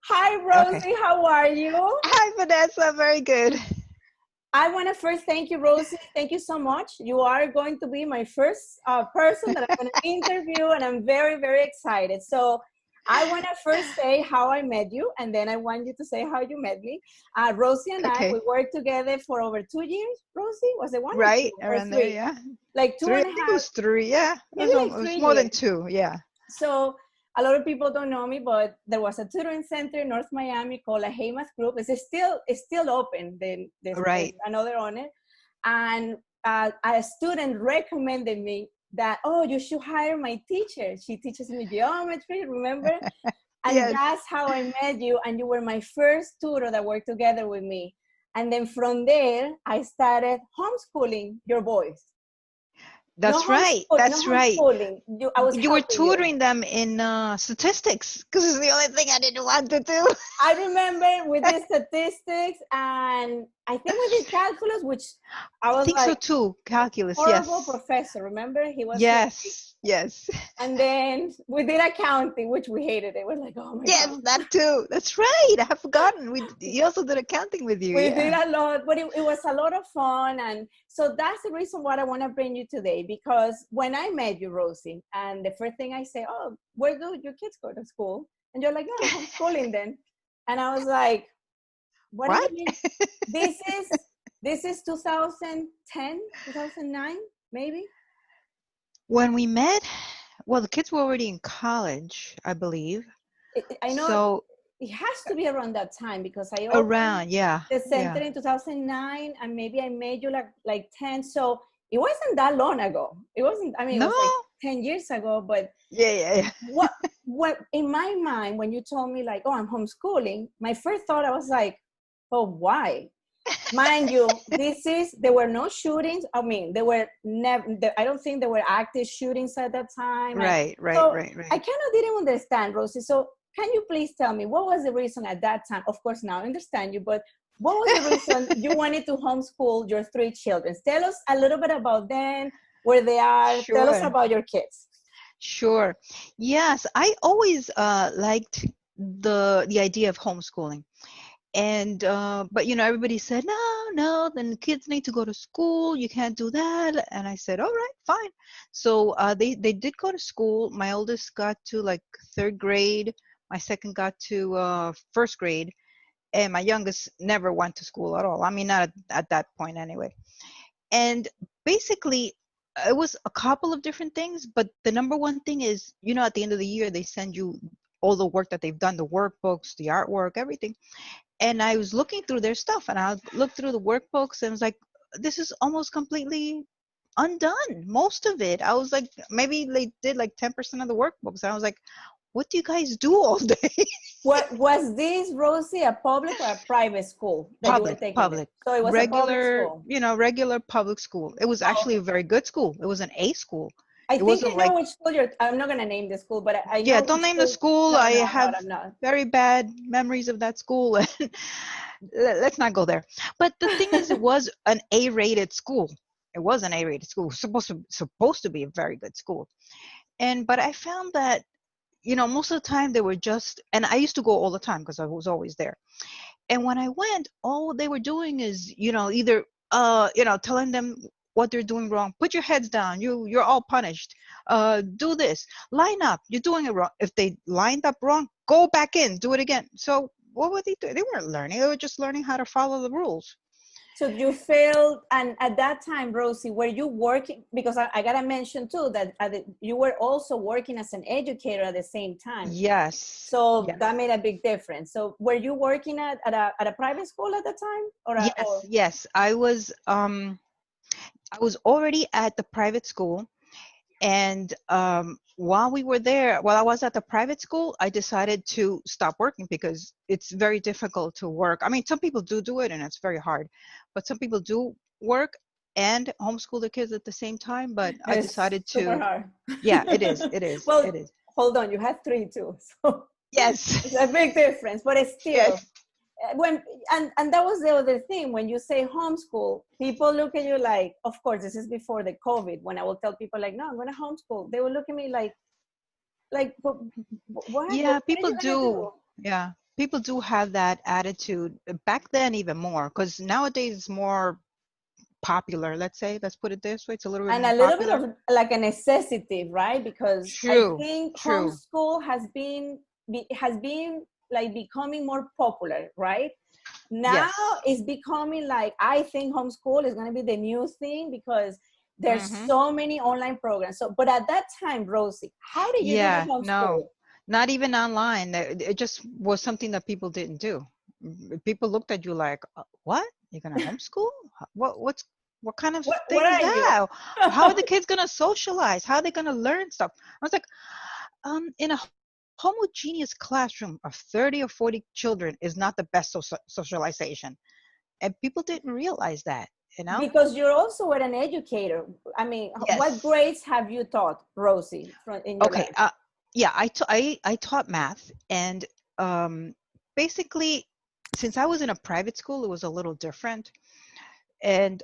Hi, Okay. Rosie. How are you? Hi, Vanessa. Very good. I want to first thank you, Rosie. Thank you so much. You are going to be my first person that I'm going to interview, and I'm very, very excited. So I want to first say how I met you, and then I want you to say how you met me. Rosie and I, Okay. we worked together for over 2 years. Rosie, was it one or Right two or around there, three? yeah. Like two Three. I and a think it half, was three. Yeah. maybe It like was 3 more than years. two. Yeah. So a lot of people don't know me, but there was a tutoring center in North Miami called a Haymath Group. It's still open. Then there's Right. another owner, and a student recommended me that, oh, you should hire my teacher. She teaches me geometry, remember? And Yes. that's how I met you, and you were my first tutor that worked together with me. And then from there, I started homeschooling your boys. No That's right. homeschool, no That's right. homeschooling. I was You were helping you. tutoring them in statistics because it's the only thing I didn't want to do. I remember we did statistics, and I think we did calculus, which I I was think so like, too. Calculus. horrible Yes. professor. Remember, he was crazy. Yes. Yes. And then we did accounting, which we hated it. We're like, oh my Yes, god. that too. That's right. I have forgotten. You also did accounting with you. We did Yeah. a lot, but it was a lot of fun. And so that's the reason why I want to bring you today, because when I met you, Rosie, and the first thing I say, oh, where do your kids go to school? And you're like, no, I'm homeschooling then. And I was like, what do you What? mean? This is this is 2010, 2009, maybe. When we met, well, the kids were already in college, I believe. I know So it has to be around that time because I opened around, yeah, the center yeah. in 2009, and maybe I made you like 10. So it wasn't that long ago. It wasn't. I mean, it No, was like 10 years ago. But yeah, yeah, yeah. what in my mind when you told me like, oh, I'm homeschooling, my first thought I was like, oh, why? Mind you, there were no shootings. I mean, there were never, I don't think there were active shootings at that time. And Right, right, so right, I right. kind of didn't understand, Rosie. So can you please tell me what was the reason at that time? Of course, now I understand you, but what was the reason you wanted to homeschool your three children? Tell us a little bit about them, where they are. Tell us Sure, about your kids. sure. Yes, I always liked the idea of homeschooling. And but everybody said, no, then the kids need to go to school, you can't do that. And I said, all right, fine. So they did go to school. My oldest got to like third grade, my second got to first grade, and my youngest never went to school at all. I mean, not at that point anyway. And basically it was a couple of different things, but the number one thing is, at the end of the year they send you all the work that they've done, the workbooks, the artwork, everything. And I was looking through their stuff, and I looked through the workbooks, and was like, this is almost completely undone. Most of it. I was like, maybe they did like 10% of the workbooks. And I was like, what do you guys do all day? What was this, Rosie, a public or a private school that you were taking them? Public, So it was a public regular, school. regular public school. It was actually a very good school. It was an A school. I It think I wasn't know like, which school I'm not going to name the school, but I yeah, know don't which name the school. school. No, I no, I'm have not. I'm not. very bad memories of that school. And let's not go there. But the thing is, it was an A-rated school. It was an A-rated school. Supposed to be a very good school. And but I found that, most of the time they were just, and I used to go all the time because I was always there. And when I went, all they were doing is, either telling them what they're doing wrong. Put your heads down. You're all punished. Do this. Line up. You're doing it wrong. If they lined up wrong, go back in. Do it again. So what were they doing? They weren't learning. They were just learning how to follow the rules. So you failed, and at that time, Rosie, were you working? Because I gotta mention too that you were also working as an educator at the same time. Yes. So Yes. that made a big difference. So were you working at a private school at the time, Yes. or Yes. I was already at the private school. And while I was at the private school, I decided to stop working because it's very difficult to work. I mean, some people do it and it's very hard, but some people do work and homeschool their kids at the same time. But I it's decided super to, hard? yeah, it is. It is. Well, It is. hold on, you had three too, so Yes. it's a big difference. But it's still, Yes. when and that was the other thing. When you say homeschool, people look at you like, of course this is before the COVID, when I will tell people like, no, I'm going to homeschool, they will look at me like what Yeah, are people you going to do. do? Yeah. people do have that attitude back then, even more, because nowadays it's more popular. Let's put it this way. It's a little bit And more a little bit popular. of like a necessity, right? Because I True, think true. homeschool has been like becoming more popular, right? Now Yes. it's becoming like, I think homeschool is going to be the new thing because there's Mm-hmm. so many online programs. So, but at that time, Rosie, how did you do the Yeah, homeschool? no, not even online. It just was something that people didn't do. People looked at you like, "What? You're gonna homeschool? What kind of What thing is are you? that? How are the kids gonna socialize? How are they gonna learn stuff?" I was like, in a homogeneous classroom of 30 or 40 children is not the best socialization, and people didn't realize that, you know? Because you're also an educator. I mean, what Yes. grades have you taught, Rosie, in your Okay. life? Yeah, I taught math, and um, basically, since I was in a private school, it was a little different, and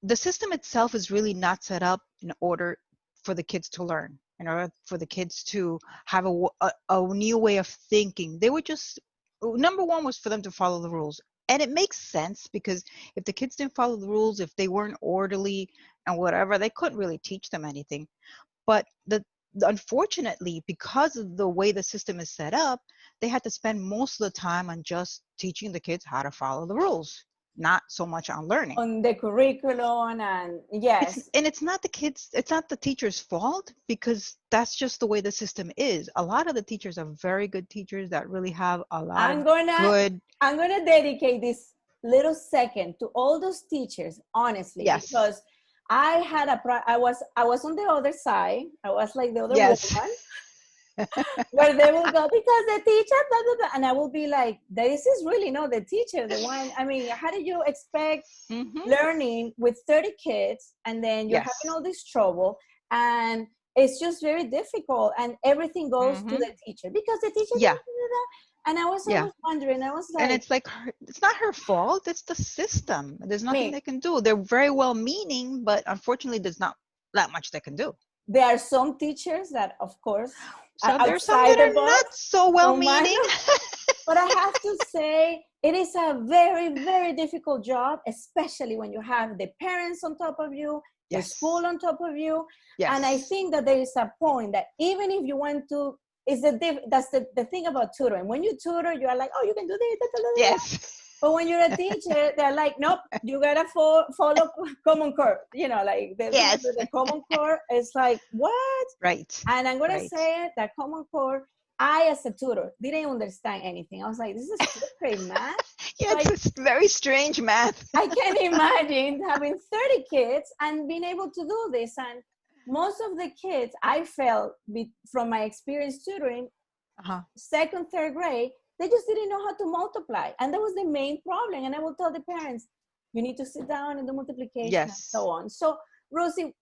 the system itself is really not set up in order for the kids to learn, in order for the kids to have a new way of thinking. They were just, number one was for them to follow the rules. And it makes sense, because if the kids didn't follow the rules, if they weren't orderly and whatever, they couldn't really teach them anything. But unfortunately, because of the way the system is set up, they had to spend most of the time on just teaching the kids how to follow the rules, not so much on learning. On the curriculum, and yes. It's not the kids, it's not the teacher's fault, because that's just the way the system is. A lot of the teachers are very good teachers that really have a lot I'm of gonna good. I'm gonna dedicate this little second to all those teachers, honestly, Yes. because I was on the other side. I was like the other Yes. woman, where they will go because the teacher, blah, blah, blah, and I will be like, this is really not the teacher, the one. I mean, how do you expect Hmm. learning with 30 kids, and then you're having Yes. all this trouble, and it's just very difficult, and everything goes to Hmm. the teacher because the teacher Yeah. didn't do that. And I was Yeah. always wondering, I was And like, it's like it's not her fault, it's the system. There's I nothing mean, they can do. They're very well meaning, but unfortunately there's not that much they can do. there are some teachers that, of course, are So there's some outside that the are not box. so well Don't mind. meaning. But I have to say, it is a very, very difficult job, especially when you have the parents on top of you, the Yes. school on top of you. And I Yes. think that there is a point that even if you want to, that's the thing about tutoring. When you tutor, you are like, oh, you can do this. Da, da, da, da. Yes. But when you're a teacher, they're like, nope, you gotta follow common core. You know, like Yes. the common core is like, what? Right. And I'm gonna Right. say it, that common core, I as a tutor didn't understand anything. I was like, this is fifth grade math. Yeah, So it's a very strange math. I can't imagine having 30 kids and being able to do this. And most of the kids, I felt from my experience tutoring, Uh-huh. second, third grade, they just didn't know how to multiply. And that was the main problem. And I will tell the parents, you need to sit down and do multiplication and so Yes. on. So Rosie,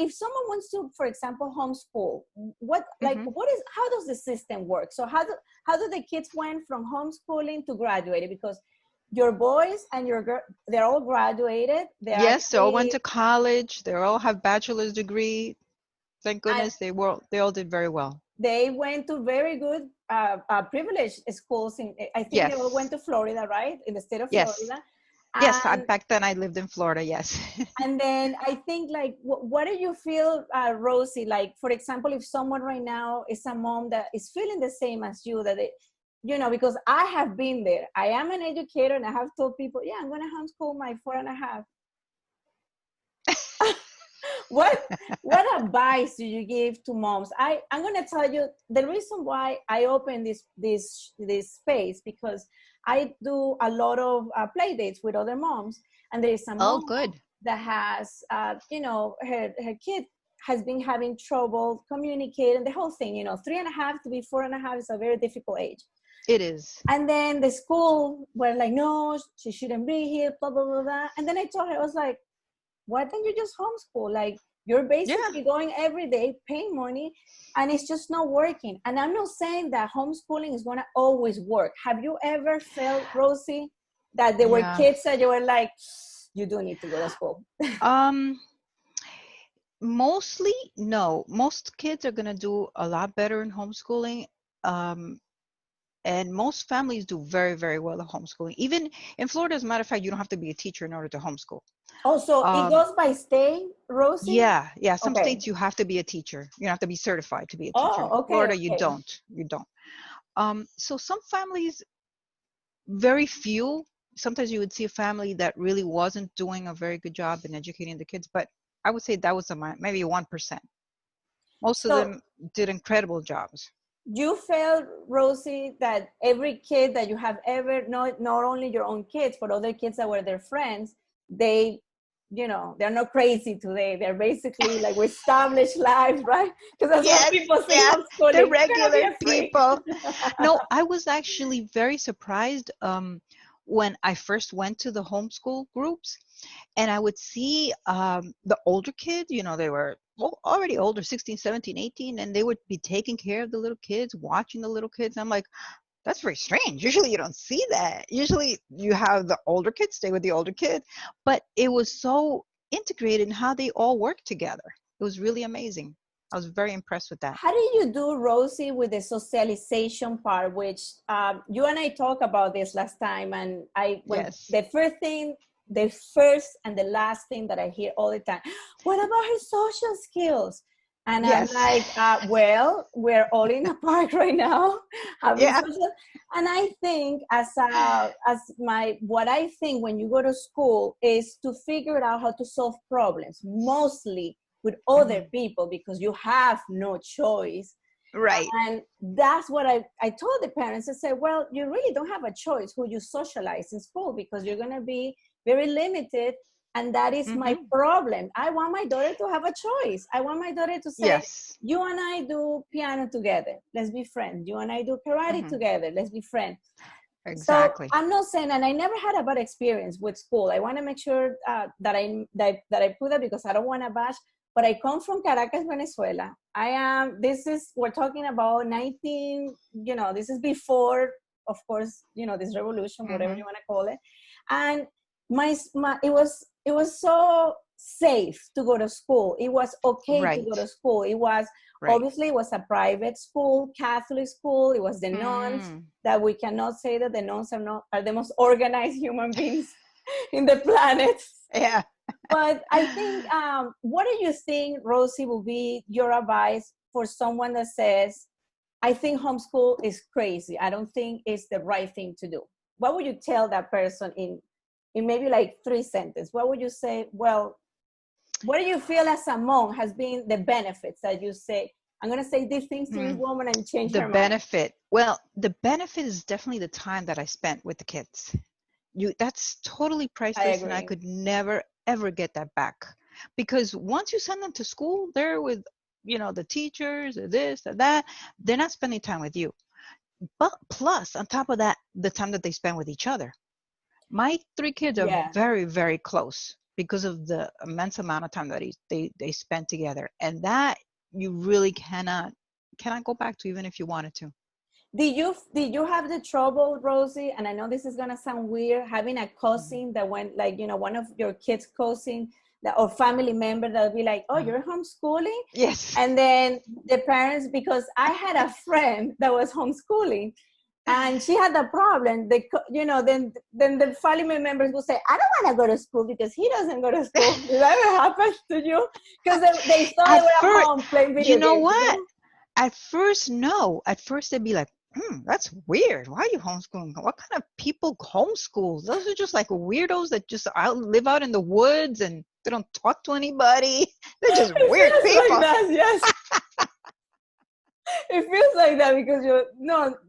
if someone wants to, for example, homeschool, Hmm. how does the system work? So how do the kids went from homeschooling to graduating? Because your boys and your girl, they're all graduated. They're Yes, they all went actually, to college. They all have bachelor's degree. Thank and goodness they all did very well. they went to very good, privileged schools. I think they all went Yes. to Florida, right? In the state of Yes. Florida. Yes, And back then I lived in Florida, yes. then I think, like, what do you feel, Rosie? Like, for example, if someone right now is a mom that is feeling the same as you, that because I have been there. I am an educator, and I have told people, yeah, I'm going to homeschool my 4.5. what what advice do you give to moms? I'm going to tell you the reason why I open this space, because I do a lot of play dates with other moms, and there is a Oh, mom good. that has her kid has been having trouble communicating, the whole thing. 3.5 to be 4.5 is a very difficult age. It is. And then the school were like, no, she shouldn't be here, blah blah blah blah. And then I told her, I was like, why don't you just homeschool? Like, you're Yeah. basically going every day, paying money, and it's just not working. And I'm not saying that homeschooling is going to always work. Have you ever felt, Rosie, that there were Yeah. kids that you were like, you do need to go to school? Um, Mostly, no. Most kids are gonna do a lot better in homeschooling. Um, And most families do very, very well at homeschooling. Even in Florida, as a matter of fact, you don't have to be a teacher in order to homeschool. Oh, so it Um, goes by state, Rosie? yeah, yeah. Some Okay. states you have to be a teacher. You have to be certified to be a teacher. Oh, In okay, Florida, you okay. don't. You don't. So some families, very few. Sometimes you would see a family that really wasn't doing a very good job in educating the kids, but I would say that was maybe 1%. Most of So them did incredible jobs. you felt, Rosie, that every kid that you have ever, not only your own kids, but other kids that were their friends, they, they're not crazy today. They're basically like we established lives, right? Because that's what Yes, people say yeah, homeschooling. the You're gonna be regular a freak. people. No, I was actually very surprised when I first went to the homeschool groups, and I would see the older kids, they were already older, 16, 17, 18, and they would be taking care of the little kids, watching the little kids. I'm like, that's very strange. Usually you don't see that. Usually you have the older kids stay with the older kids, but it was so integrated in how they all work together. It was really amazing. I was very impressed with that. How do you do, Rosie, with the socialization part, which you and I talked about this last time, and when Yes. the first and the last thing that I hear all the time, what about her social skills? And I'm Yes. like, well, we're all in a park right now having Yeah. social. And I think what I think when you go to school is to figure out how to solve problems, mostly with other Mhm. people because you have no choice. Right. And that's what I told the parents. I said, well, you really don't have a choice who you socialize in school because you're going to be very limited. And that is my Hmm. problem. I want my daughter to have a choice. I want my daughter to say, Yes. you and I do piano together. Let's be friends. You and I do karate Hmm. together. Let's be friends. So Exactly. I'm not saying, and I never had a bad experience with school. I want to make sure that I put that because I don't want to bash. But I come from Caracas, Venezuela. We're talking about 19. This is before, of course, this revolution, whatever Hmm. you want to call it. And it was so safe to go to school. It was okay to go to Right. school. Right. Obviously it was a private school, Catholic school. It was the nuns Mm. that we cannot say that the nuns are the most organized human beings in the planet. Yeah. But I think, what do you think, Rosie, will be your advice for someone that says, I think homeschool is crazy. I don't think it's the right thing to do. What would you tell that person in maybe like 3 sentences? What would you say? Well, what do you feel as a mom has been the benefits that you say, I'm going to say these things to this Mm. woman and change The her mind? benefit. Well, the benefit is definitely the time that I spent with the kids. That's totally I priceless, and I agree. could never ever get that back. Because once you send them to school, they're with, the teachers or this or that. They're not spending time with you. But plus, on top of that, the time that they spend with each other. My three kids are Yeah. very, very close because of the immense amount of time that they spend together, and that you really cannot go back to even if you wanted to. Did you have the trouble, Rosie? And I know this is gonna sound weird, having a Mhm. cousin that went like, one of your kids' cousin that or family member that would be like, oh, Uh, you're homeschooling? yes. And then the parents, because I had a friend that was homeschooling and she had the problem, then the family members will say, I don't want to go to school because he doesn't go to school. Did that ever happen to you? Because they thought they At were at first, home playing you video know games. what? At first, no. At first, they'd be like, that's weird. Why are you homeschooling? What kind of people homeschool? Those are just like weirdos that just live out in the woods and they don't talk to anybody. They're just It weird feels like people. that, yes. It feels like that because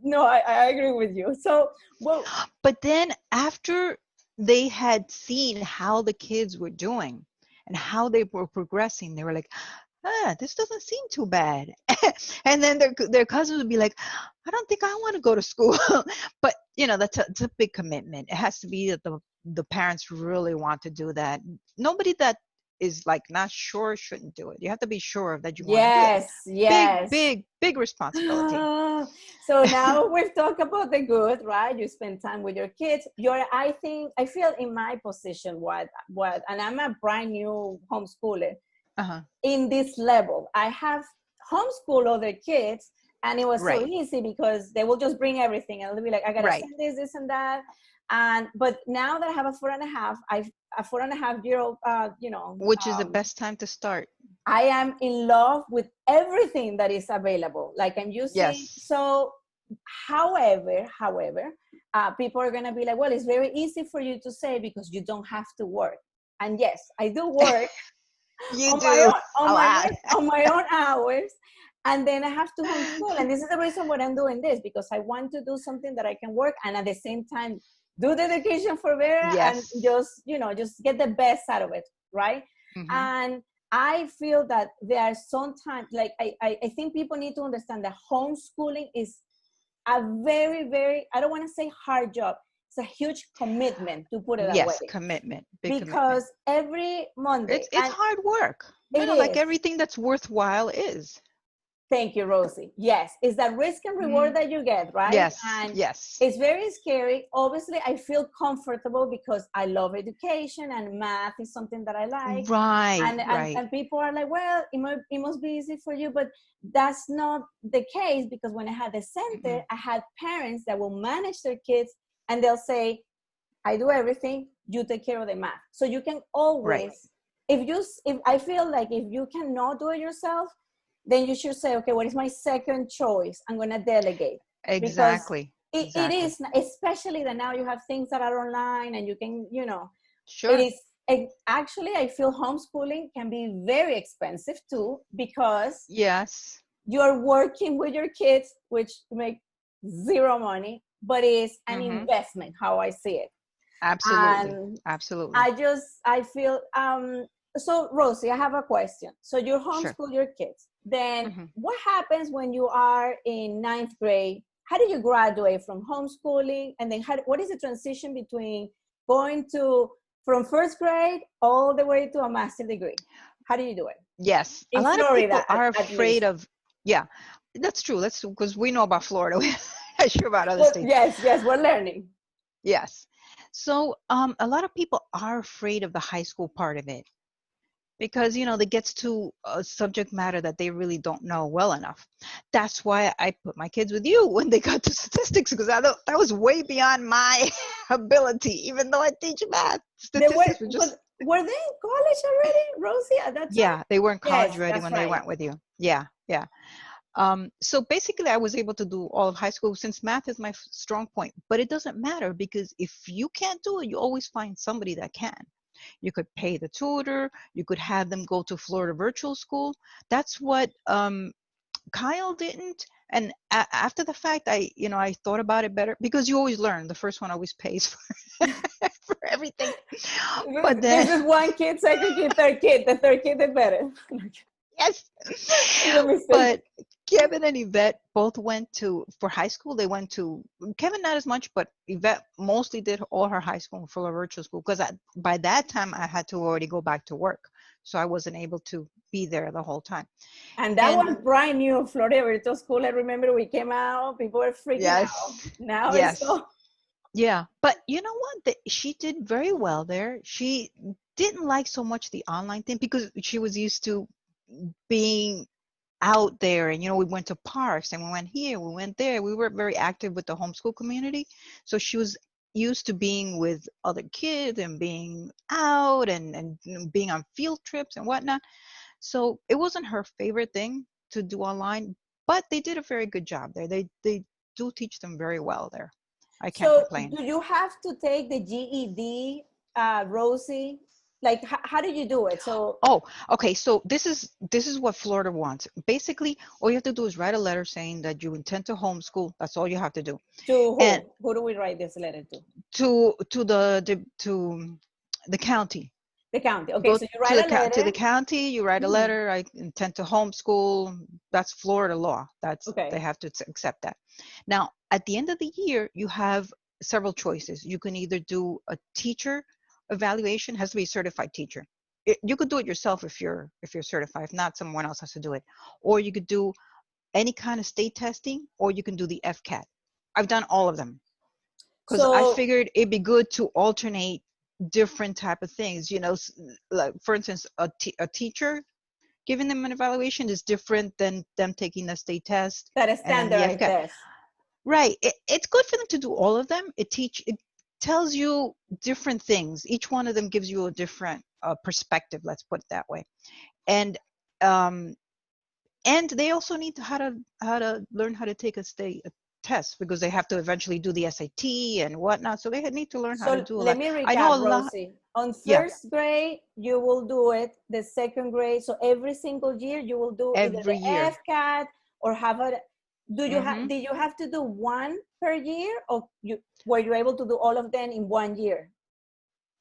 no, I agree with you. So, well, But then after they had seen how the kids were doing and how they were progressing, they were like, this doesn't seem too bad. And then their cousins would be like, I don't think I want to go to school. But it's a big commitment. It has to be that the parents really want to do that. Nobody that is like not sure shouldn't do it. You have to be sure that you want to do it. yes, Big, yes. big, big responsibility. So now we've talked about the good, right? You spend time with your kids. I feel in my position, and I'm a brand new homeschooler Uh-huh. in this level. I have homeschooled other kids, And it was so Right. easy because they will just bring everything and they'll be like, I gotta Right. send this and that. And but now that I have a 4.5, I've a 4.5 year old, Which is the best time to start. I am in love with everything that is available. Like I'm using, Yes. so however, people are gonna be like, well, it's very easy for you to say because you don't have to work. And yes, I do work You on my do own, a lot. on my own hours. And then I have to homeschool. And this is the reason why I'm doing this, because I want to do something that I can work and at the same time do the education for Vera and Yes. just get the best out of it, right? Hmm. And I feel that there are sometimes, like, I think people need to understand that homeschooling is a very, very, I don't want to say hard job. It's a huge commitment, to put it that way. Yes, commitment, big commitment. Because every Monday, It's and hard work. it Like is, everything that's worthwhile is. thank you, Rosie. Yes, it's that risk and reward Mm. that you get, right? Yes, And yes. it's very scary. Obviously, I feel comfortable because I love education and math is something that I like. Right, And right. people are like, well, it must be easy for you, but that's not the case, because when I had the center, Mm-mm. I had parents that will manage their kids and they'll say, I do everything, you take care of the math. So you can Right. always, if I feel like if you cannot do it yourself, then you should say, okay, what is my second choice? I'm going to delegate. Because Exactly. it Exactly. is, especially that now you have things that are online and you can, it Sure. is, actually, I feel homeschooling can be very expensive too, because Yes. you're working with your kids, which make zero money, but it's an Mm-hmm. investment, how I see it. Absolutely. And Absolutely. I feel, so Rosie, I have a question. So you Sure. homeschool your kids. Then Mm-hmm. what happens when you are in ninth grade? How do you graduate from homeschooling? And then what is the transition between going from first grade all the way to a master degree? How do you do it? Yes. A In lot of people Florida, are at afraid least. of, yeah, that's true. That's because we know about Florida. We're not sure about other Well, states. yes, we're learning. Yes. So a lot of people are afraid of the high school part of it because, they gets to a subject matter that they really don't know well enough. That's why I put my kids with you when they got to statistics, because that was way beyond my ability, even though I teach math. They were, Statistics were but just, were they in college already, Rosie, at that time? yeah, they weren't college Yes, ready that's when they right. went with you. Yeah, yeah. So basically, I was able to do all of high school since math is my strong point. But it doesn't matter because if you can't do it, you always find somebody that can. You could pay the tutor. You could have them go to Florida virtual school. That's what Kyle didn't. And after the fact, I thought about it better because you always learn. The first one always pays for everything. But then, This is one kid, second kid, third kid. The third kid is better. yes. It's a mistake. But Kevin and Yvette both went for high school. They went to, Kevin not as much, but Yvette mostly did all her high school for a virtual school because by that time I had to already go back to work. So I wasn't able to be there the whole time. And that And was brand new, Florida Virtual School. I remember we came out, people were freaking out. yes, Now it's yes, so. yeah. But you know what? She did very well there. She didn't like so much the online thing because she was used to being out there, and we went to parks and we went here, we went there. We were very active with the homeschool community, so she was used to being with other kids and being out and being on field trips and whatnot. So it wasn't her favorite thing to do online, but they did a very good job there. They do teach them very well there. I can't So complain. do you have to take the GED, Rosie? Like, how do you do it? So Oh, okay. So this is what Florida wants. Basically, all you have to do is write a letter saying that you intend to homeschool. That's all you have to do. to And who? Who do we write this letter to? to the county. The county. You Okay, go so you to write the a to the letter. county, you write a Mhm. letter. I intend to homeschool. That's Florida law. They Okay. have to accept that. Now, at the end of the year, you have several choices. You can either do a teacher evaluation, has to be a certified teacher. You could do it yourself if you're certified. If not, someone else has to do it. Or you could do any kind of state testing, or you can do the FCAT. I've done all of them because I So figured it'd be good to alternate different type of things. Like for instance, a teacher. giving them an evaluation is different than them taking the state test That is and then the standardized FCAT. test. Right. It's good for them to do all of them. It tells you different things. Each one of them gives you a different perspective. Let's put it that way. And um, and they also need how to learn how to take a state test because they have to eventually do the SAT and whatnot. So they need to learn how to So do a let lot. me I know a recap, lot. Rosie. On Yeah, first grade, you will do it. The second grade, so every single year you will do either every the year. FCAT or have a. Do you have? Hmm. Did you have to do one per year, or were you able to do all of them in one year?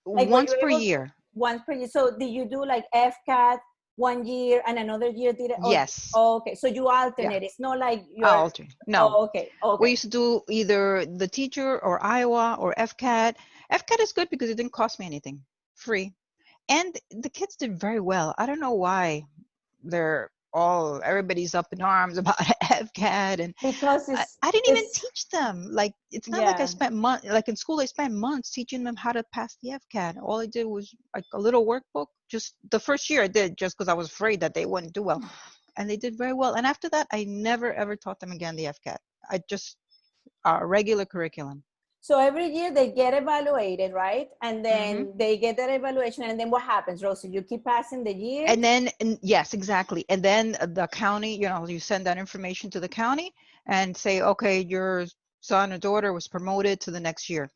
Like were Once you per able year. once per year? So did you do like FCAT one year and another year did it? Or Yes. oh, okay, so you Yeah. alternate. It's not like I you're. alternate. No. Oh, okay, We okay. used to do either the teacher or Iowa or FCAT. FCAT is good because it didn't cost me anything. Free. And the kids did very well. I don't know why everybody's up in arms about FCAT, and Because I didn't even it's teach them. Like, it's not like I yeah. spent months, like in school, I spent months teaching them how to pass the FCAT. All I did was like a little workbook. Just the first year I did just because I was afraid that they wouldn't do well. And they did very well. And after that, I never ever taught them again the FCAT. I just, regular curriculum. So every year they get evaluated, right? And Hmm. then they get that evaluation, and then what happens, Rosie? You keep passing the years? And then, yes, exactly. And then the county, you send that information to the county and say, okay, your son or daughter was promoted to the next year.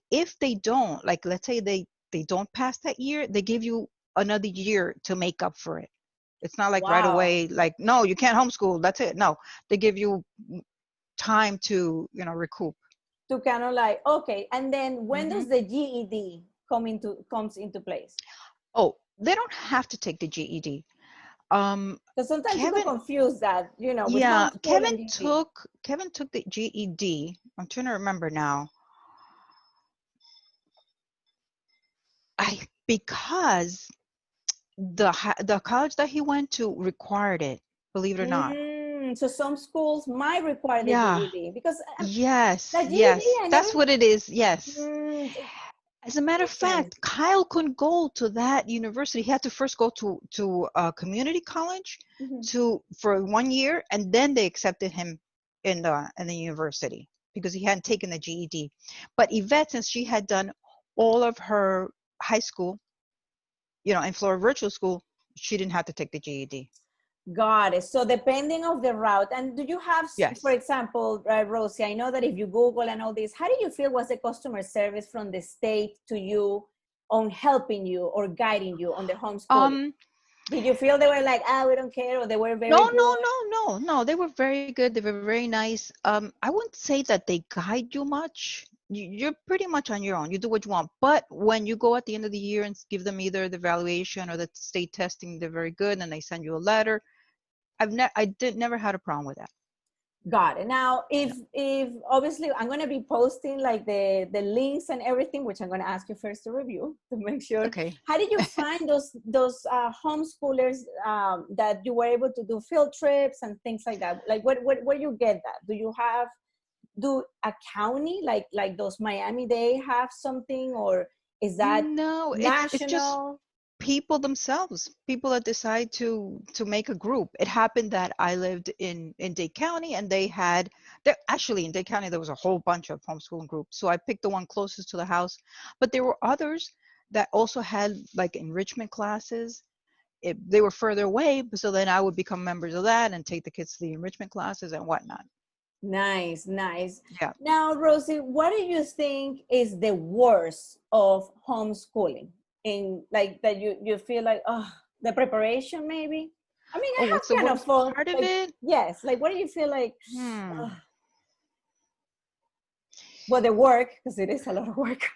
If they don't, like, let's say they don't pass that year, they give you another year to make up for it. It's not like right Wow. away, like, no, you can't homeschool. That's it. No, they give you time to, recoup. To kind of like, okay, and then when Hmm. does the GED comes into place? Oh, they don't have to take the GED. Because sometimes people Kevin, confuse that, with yeah, homeschool Kevin and GED. took Kevin took the GED. I'm trying to remember now. I Because the college that he went to required it, believe it or not. So some schools might require the Yeah. GED because the Yes, GED, yes. I never. That's what it is. Yes. Mm, As a matter of makes sense. fact, Kyle couldn't go to that university. He had to first go to a community college Mhm. for 1 year, and then they accepted him in the university because he hadn't taken the GED. But Yvette, since she had done all of her high school, in Florida virtual school, she didn't have to take the GED. Got it. So depending of the route, and do you have, for Yes. example, Rosie, I know that if you Google and all this, how do you feel was the customer service from the state to you on helping you or guiding you on the homeschooling? Um, Did you feel they were like, we don't care, or they were no, very no, good? no, no, no. They were very good. They were very nice. I wouldn't say that they guide you much. You're pretty much on your own. You do what you want. But when you go at the end of the year and give them either the evaluation or the state testing, they're very good, and they send you a letter. Never had a problem with that. Got it. Now, No. if obviously I'm going to be posting like the links and everything, which I'm going to ask you first to review to make sure. Okay. How did you find those homeschoolers that you were able to do field trips and things like that? Like, where you get that? Do a county like those Miami-Dade have something, or is that No, it's just national? people themselves, people that decide to make a group. It happened that I lived in Dade County, and they had there actually in Dade County there was a whole bunch of homeschooling groups. So I picked the one closest to the house, but there were others that also had like enrichment classes. They were further away, so then I would become members of that and take the kids to the enrichment classes and whatnot. Nice, nice. Yeah. Now, Rosie, what do you think is the worst of homeschooling? In like that you feel like, oh, the preparation maybe? I mean, Oh, I what's the have kind of worst fun. part of Like, it? yes, like what do you feel like? Hmm. Oh, well, the work, because it is a lot of work.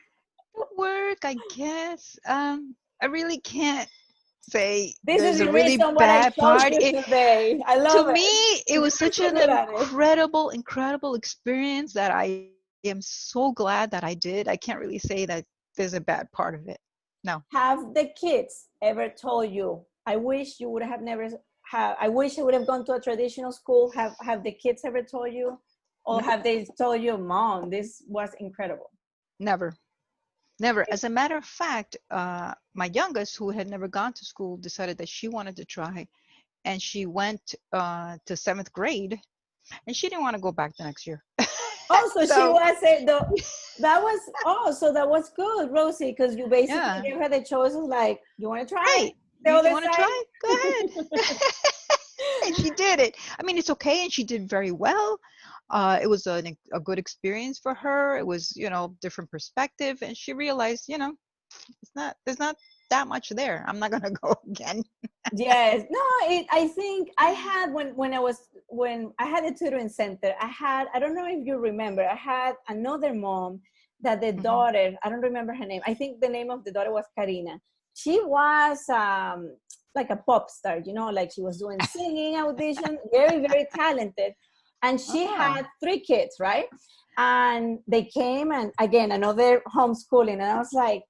The work, I guess. I really can't say This is there's a the really reason why I bad chose part. you today. I To love me, it. it You was are such so an good at it. incredible experience that I am so glad that I did. I can't really say that there's a bad part of it. No, Have the kids ever told you, I wish you would have never have, I wish I would have gone to a traditional school? Have the kids ever told you? Or nope, have they told you, Mom, this was incredible? never, never. As a matter of fact, my youngest, who had never gone to school, decided that she wanted to try, and she went to 7th grade, and she didn't want to go back the next year. Oh, so she So was that was, oh, so that was good, Rosie, because you basically yeah, gave her the choice of like, you want to try right. the You other want to try? Go side? ahead. And she did it. I mean, it's okay, and she did very well. It was a good experience for her. It was, different perspective, and she realized, there's not that much there. I'm not gonna go again. Yes, no, I think I had when I had a tutoring center, I don't know if you remember, I had another mom that the Hmm. daughter, I don't remember her name. I think the name of the daughter was Karina. She was like a pop star, like she was doing singing audition, very, very talented. And she Oh, had three kids, right? And they came, and again, another homeschooling. And I was like,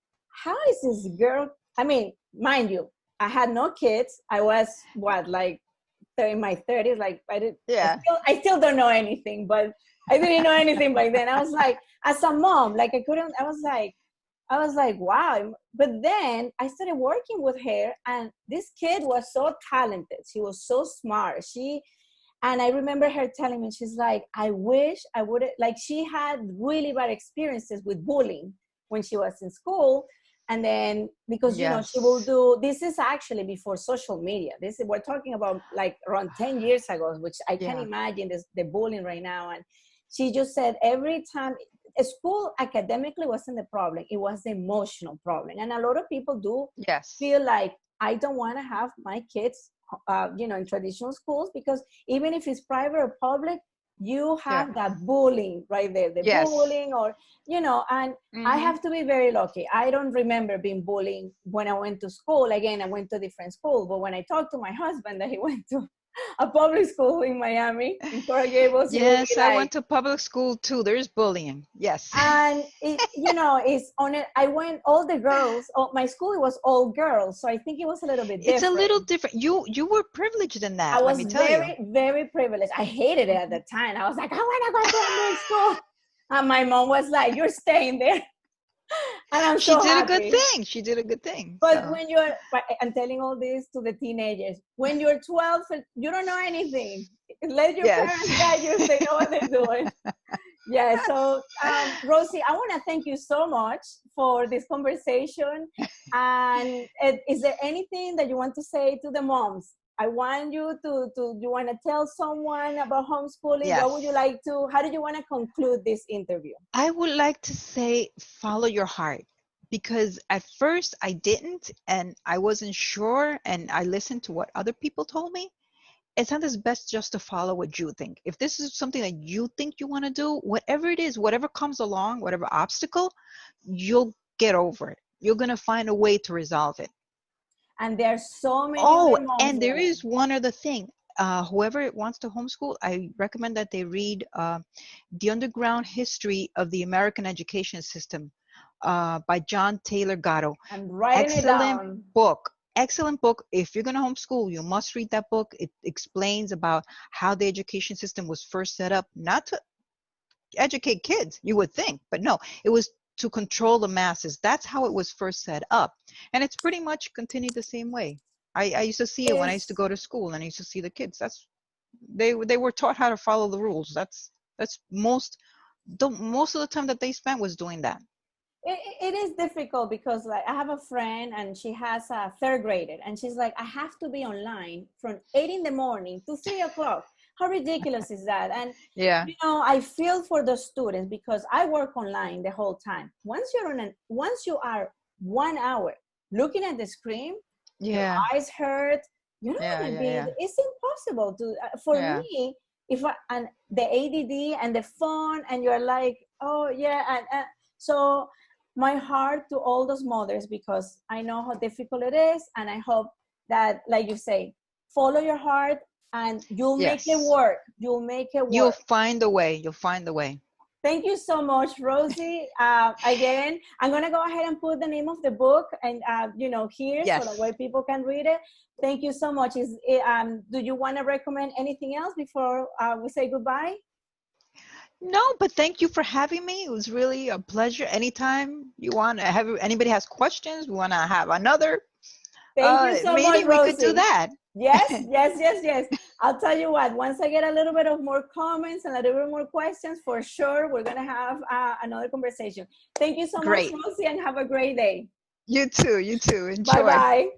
how is this girl? I mean, mind you, I had no kids. I was what, like in my 30s. Like yeah. I still don't know anything, but I didn't know anything back then. I was like, as a mom, like I couldn't. I was like, wow. But then I started working with her, and this kid was so talented. She was so smart. And I remember her telling me, she's like, I wish I would have, like, she had really bad experiences with bullying when she was in school. And then, because, she will Yes. do, this is actually before social media. We're talking about like around 10 years ago, which I can't Yeah. imagine the bullying right now. And she just said every time, school academically wasn't the problem, it was the emotional problem. And a lot of people do Yes. feel like, I don't want to have my kids in traditional schools, because even if it's private or public, you Yeah. have that bullying right there, the Yes. bullying, or and I Hmm. have to be very lucky. I don't remember being bullied when I went to school. Again, I went to a different school, but when I talked to my husband that he went to a public school in Miami, in Coral Gables, he will Yes, be I like, went to public school too. There's bullying. Yes. and it's on it. I went, all the girls, my school, it was all girls, so I think it was a little bit It's a little different. different. You were privileged in I that, let was me tell you. very, very privileged. I hated it at the time. I was like, I want to go to a mixed school. And my mom was like, you're staying there. And I'm She so did a good happy. thing. She did a good thing. But So, I'm telling all this to the teenagers. When you're 12, you don't know anything. Let your yes. parents guide you if they know what they're doing. Yeah, so Rosie, I want to thank you so much for this conversation. And is there anything that you want to say to the moms? I want you you want to tell someone about homeschooling? What would you Yes. like to, how do you want to conclude this interview? I would like to say follow your heart, because at first I didn't, and I wasn't sure, and I listened to what other people told me. It's not as best just to follow what you think. If this is something that you think you want to do, whatever it is, whatever comes along, whatever obstacle, you'll get over it. You're going to find a way to resolve it. And there are so many Oh, other moms and there doing it. is one other thing. Whoever wants to homeschool, I recommend that they read The Underground History of the American Education System by John Taylor Gatto. I'm writing it Excellent down. book. Excellent book. If you're going to homeschool, you must read that book. It explains about how the education system was first set up, not to educate kids, you would think, but no, it was to control the masses. That's how it was first set up. And it's pretty much continued the same way. I used to see it when I used to Is go to school, and I used to see the kids. They were taught how to follow the rules. That's most of the time that they spent was doing that. it is difficult, because like I have a friend and she has a third grader, and she's like, I have to be online from 8 in the morning to 3 o'clock. How ridiculous is that? And Yeah. I feel for the students, because I work online the whole time. Once you are 1 hour looking at the screen, your Yeah. eyes hurt. You're not Yeah. going to Yeah. be, Yeah. it's impossible to, for Yeah. me, and the ADD and the phone, and you're like, oh yeah. And so my heart to all those mothers, because I know how difficult it is. And I hope that, like you say, follow your heart, and you'll make it Yes. work. You'll make it You'll work. find a way. You'll find a way. Thank you so much, Rosie. Again, I'm gonna go ahead and put the name of the book, and here, so that way Yes. people can read it. Thank you so much. Do you want to recommend anything else before we say goodbye? No, but thank you for having me. It was really a pleasure. Anytime you want to have anybody has questions, we want to have another Thank you so much, meeting, we could do Rosie. that. Yes, yes, yes, yes. I'll tell you what, once I get a little bit of more comments and a little bit more questions, for sure, we're going to have another conversation. Thank you so much, Great. Rosie, and have a great day. You too. You too. Enjoy. Bye-bye.